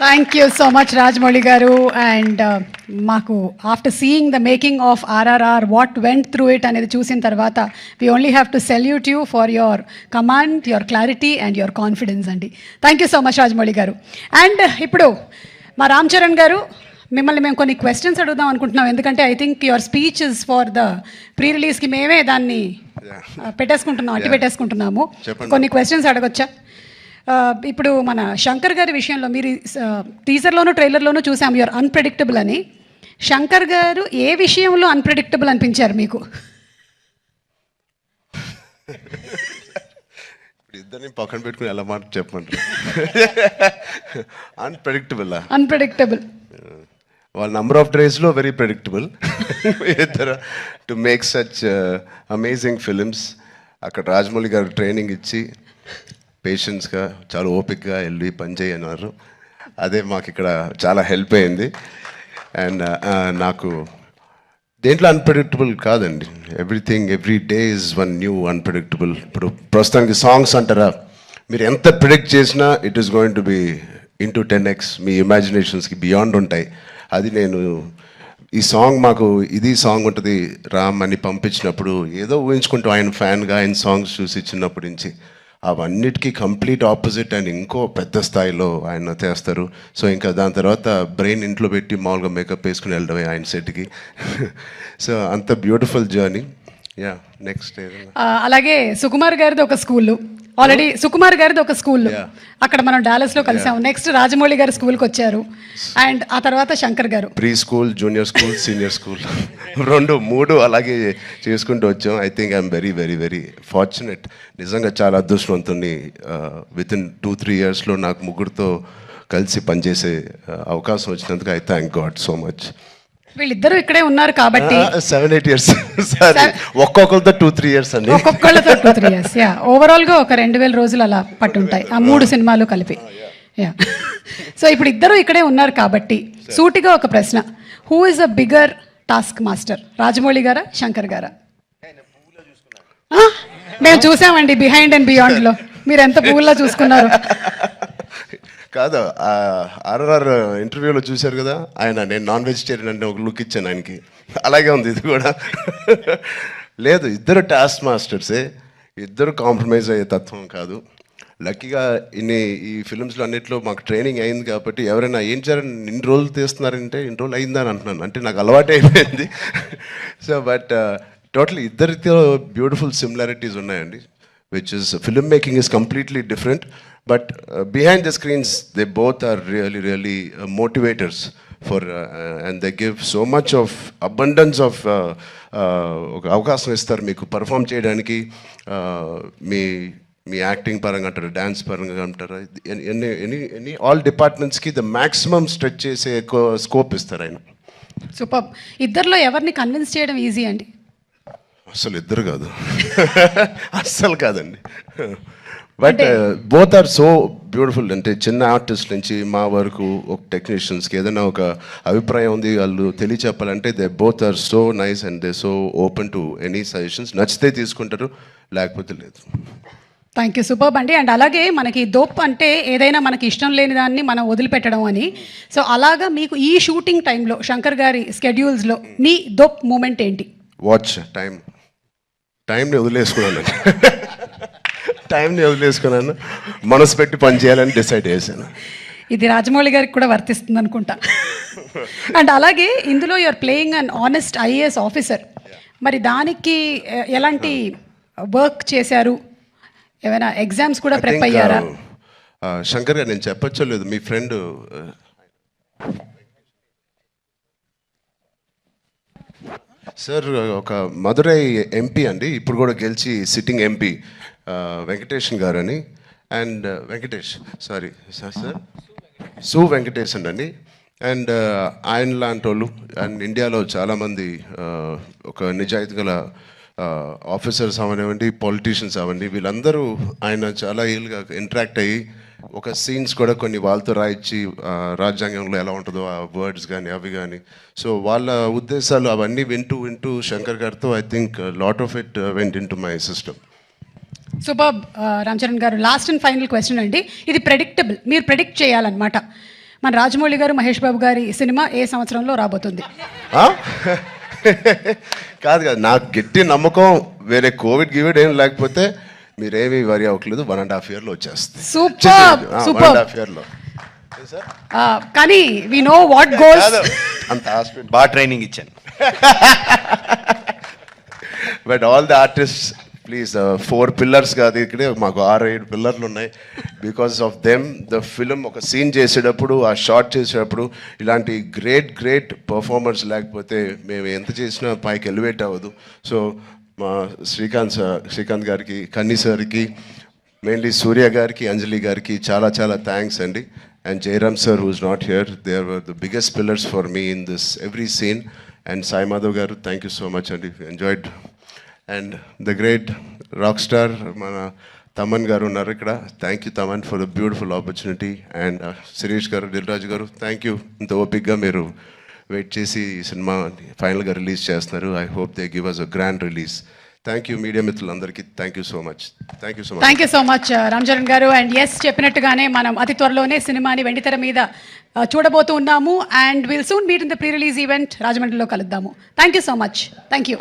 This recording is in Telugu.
Thank you so much, Rajmouli Garu. And Maku, after seeing the making of RRR, what went through it, and choosing Tarvata, we only have to salute you for your command, your clarity, and your confidence, Andy. Thank you so much, Rajmouli Garu. And Ipudu, Ma Ram Charan Garu, మిమ్మల్ని మేము కొన్ని క్వశ్చన్స్ అడుగుదాం అనుకుంటున్నాం, ఎందుకంటే I think your speech is for the pre రిలీజ్కి మేమే దాన్ని పెట్టేసుకుంటున్నాం, అట్టి పెట్టేసుకుంటున్నాము. కొన్ని క్వశ్చన్స్ అడగొచ్చా? ఇప్పుడు మన శంకర్ గారి విషయంలో మీరు టీజర్లోనూ ట్రైలర్లోనూ చూసాం యువర్ అన్ప్రెడిక్టబుల్ అని. శంకర్ గారు ఏ విషయంలో అన్ప్రెడిక్టబుల్ అనిపించారు మీకు? ఇద్దరిని పక్కన పెట్టుకుని ఎలా మాట చెప్పమంటారు? అన్ప్రెడిక్టబుల్ వాళ్ళ నంబర్ ఆఫ్ డేస్లో వెరీ ప్రెడిక్టబుల్ ఇద్దరు to make such amazing films. అక్కడ రాజమౌళి గారు ట్రైనింగ్ ఇచ్చి పేషెన్స్గా చాలా ఓపిక్గా వెళ్ళి పనిచేయి అన్నారు. అదే మాకు ఇక్కడ చాలా హెల్ప్ అయింది. అండ్ నాకు దేంట్లో అన్ప్రెడిక్టబుల్ కాదండి, everything every day is one new unpredictable. ఇప్పుడు ప్రస్తుతానికి సాంగ్స్ అంటారా, మీరు ఎంత ప్రిడిక్ట్ చేసినా it is going to be into 10x, మీ ఇమాజినేషన్స్కి బియాండ్ ఉంటాయి. అది నేను ఈ సాంగ్ మాకు ఇది సాంగ్ ఉంటుంది రామ్ అని పంపించినప్పుడు ఏదో ఊహించుకుంటూ ఆయన ఫ్యాన్గా ఆయన సాంగ్స్ చూసి చిన్నప్పటి నుంచి అవన్నిటికీ కంప్లీట్ ఆపోజిట్ అండ్ ఇంకో పెద్ద స్థాయిలో ఆయన చేస్తారు. సో ఇంకా దాని తర్వాత బ్రెయిన్ ఇంట్లో పెట్టి మామూలుగా మేకప్ వేసుకుని వెళ్ళడమే ఆయన సెట్కి. సో అంత బ్యూటిఫుల్ జర్నీ. యా నెక్స్ట్ అలాగే సుకుమార్ గారిది ఒక స్కూల్, ఆల్రెడీ సుకుమార్ గారిది ఒక స్కూల్, అక్కడ మనం డాలస్లో కలిసాము. నెక్స్ట్ రాజమౌళి గారి స్కూల్కి వచ్చారు, అండ్ ఆ తర్వాత శంకర్ గారు pre school, junior school, senior school 2, 3 అలాగే చేసుకుంటూ వచ్చాం. I think I'm very very very fortunate. నిజంగా చాలా అదృష్టవంతుని. వితిన్ 2-3 ఇయర్స్లో నాకు ముగ్గురితో కలిసి పనిచేసే అవకాశం వచ్చినందుకు I thank God so much. వీళ్ళిద్దరూ ఇక్కడే ఉన్నారు కాబట్టి 7-8 ఇయర్స్ ఒక్కొక్కరితో 2-3 ఇయర్స్ అండి, ఒక్కొక్కళ్ళతో 2-3 ఇయర్స్. యా ఓవరాల్గా ఒక 2000 రోజులు అలా పట్టుంటాయి ఆ 3 సినిమాలు కలిపి. యా సో ఇప్పుడు ఇద్దరు ఇక్కడే ఉన్నారు కాబట్టి సూటిగా ఒక ప్రశ్న, who is a bigger task master, Rajamouli గారా శంకర్ గారా? మేము చూసామండి బిహైండ్ అండ్ బియాండ్లో మీరు ఎంత పువ్వులా చూసుకున్నారు. కాదు, ఆర్ఆర్ ఇంటర్వ్యూలో చూశారు కదా ఆయన, నేను నాన్ వెజిటేరియన్ అంటే ఒక లుక్ ఇచ్చాను ఆయనకి, అలాగే ఉంది ఇది కూడా. లేదు, ఇద్దరు టాస్క్ మాస్టర్సే, ఇద్దరు కాంప్రమైజ్ అయ్యే తత్వం కాదు. లక్కీగా ఈ ఫిల్మ్స్లో అన్నింటిలో మాకు ట్రైనింగ్ అయింది కాబట్టి ఎవరైనా ఏం చేయాలని ఇన్ని రోజులు తీస్తున్నారంటే ఇన్ని రోజులు అయిందని అంటున్నాను, అంటే నాకు అలవాటు అయిపోయింది. సో బట్ టోటల్ ఇద్దరితో బ్యూటిఫుల్ సిమిలారిటీస్ ఉన్నాయండి, which is film making is completely different, but behind the screens they both are really motivators for and they give so much of abundance of అవకాశం ఇస్తారు మీకు పర్ఫామ్ చేయడానికి. మీ యాక్టింగ్ పరంగా అంటారు, డ్యాన్స్ పరంగా అంటారు, ఎనీ ఆల్ డిపార్ట్మెంట్స్కి ద మ్యాక్సిమం స్ట్రెచ్ చేసే స్కోప్ ఇస్తారు ఆయన. సూపర్. ఇద్దరిలో ఎవరిని కన్విన్స్ చేయడం ఈజీ అండి? అసలు ఇద్దరు కాదు, అస్సలు కాదండి. But both are so beautiful. అంటే చిన్న ఆర్టిస్ట్ నుంచి మా వరకు ఒక టెక్నీషియన్స్కి ఏదైనా ఒక అభిప్రాయం ఉంది వాళ్ళు తెలియచెప్పాలంటే they both are so nice and they so open to any suggestions. నచ్చితే తీసుకుంటారు, లేకపోతే లేదు. థ్యాంక్ యూ, సూపర్ అండి. అండ్ అలాగే మనకి దోప్ అంటే ఏదైనా మనకి ఇష్టం లేని దాన్ని మనం వదిలిపెట్టడం అని. సో అలాగా మీకు ఈ షూటింగ్ టైంలో శంకర్ గారి స్కెడ్యూల్స్లో మీ దోప్ మూమెంట్ ఏంటి? వాచ్ టైంని వదిలేసుకున్నాను, మనసు పెట్టి పని చేయాలని డిసైడ్ చేశాను. ఇది రాజమౌళి గారికి కూడా వర్తిస్తుంది అనుకుంటా. అండ్ అలాగే ఇందులో you're playing an honest IAS officer, మరి దానికి ఎలాంటి వర్క్ చేశారు? ఏమైనా ఎగ్జామ్స్ కూడా ప్రిపేర్ అయ్యారా? శంకర్ గారు నేను చెప్పచ్చో లేదు, మీ ఫ్రెండ్ సార్ ఒక మదురై ఎంపీ అండి, ఇప్పుడు కూడా గెలిచి సిట్టింగ్ ఎంపీ వెంకటేషన్ గారు అని. అండ్ సార్ సు వెంకటేషన్ అండి. అండ్ ఆయన లాంటి వాళ్ళు అండ్ ఇండియాలో చాలామంది ఒక నిజాయితీ గల ఆఫీసర్స్ అవనివ్వండి, పొలిటీషియన్స్ అవ్వండి, వీళ్ళందరూ ఆయన చాలా ఏళ్ళుగా ఇంటరాక్ట్ అయ్యి ఒక సీన్స్ కూడా కొన్ని వాళ్ళతో రాయించి రాజ్యాంగంలో ఎలా ఉంటుందో ఆ వర్డ్స్ కానీ అవి కానీ. సో వాళ్ళ ఉద్దేశాలు అవన్నీ వింటూ శంకర్ గారితో I think lot of it went in to my system. Super Ram Charan గారు, లాస్ట్ అండ్ ఫైనల్ క్వశ్చన్ అండి. ఇది ప్రెడిక్టబుల్, మీరు ప్రెడిక్ట్ చేయాలన్నమాట. మన రాజమౌళి గారు మహేష్ బాబు గారి సినిమా ఏ సంవత్సరంలో రాబోతుంది? ఆ? కాదు కాదు, నాకు గట్టి నమ్మకం, వేరే కోవిడ్ ఏం లేకపోతే మీరేమీ వరి అవ్వట్లేదు, 1.5 yearలో వచ్చేస్తుంది. సూపర్ 1.5 yearలో. కానీ వి నో వాట్ గోల్స్. అంత హాస్పిటల్ బాగా ట్రైనింగ్ ఇచ్చాను. But all the artist please, 4 pillars కాదు, ఇక్కడే మాకు 6-7 పిల్లర్లు ఉన్నాయి. Because of them the film ఒక సీన్ చేసేటప్పుడు, ఆ షార్ట్ చేసేటప్పుడు ఇలాంటి గ్రేట్ పర్ఫార్మర్స్ లేకపోతే మేము ఎంత చేసినా పైకి ఎలివేట్ అవ్వదు. సో మా శ్రీకాంత్ గారికి, కన్నీ సార్కి, మెయిన్లీ సూర్య గారికి, అంజలి గారికి చాలా థ్యాంక్స్ అండి. And Jayaram sir who's not here, they are the biggest pillars for me in this every scene. And Sai Madhav గారు, థ్యాంక్ యూ సో మచ్ అండి, enjoyed. And the great rock star మన తమన్ గారు ఉన్నారు ఇక్కడ, thank you Thaman for the beautiful opportunity. And Sirish గారు, దిల్ రాజు గారు, థ్యాంక్ యూ, ఇంత ఓపిక్గా మీరు వెయిట్ చేసి ఈ సినిమా ఫైనల్గా రిలీజ్ చేస్తున్నారు. I hope they give us a grand release. Thank you media మిత్రులందరికీ, thank you so much. Thank you so much Ram Charan గారు. అండ్ ఎస్, చెప్పినట్టుగానే మనం అతి త్వరలోనే సినిమాని వెండితెర మీద చూడబోతూ ఉన్నాము. And will soon meet in the pre release event రాజమండ్రిలో కలుద్దాము. Thank you so much. Thank you.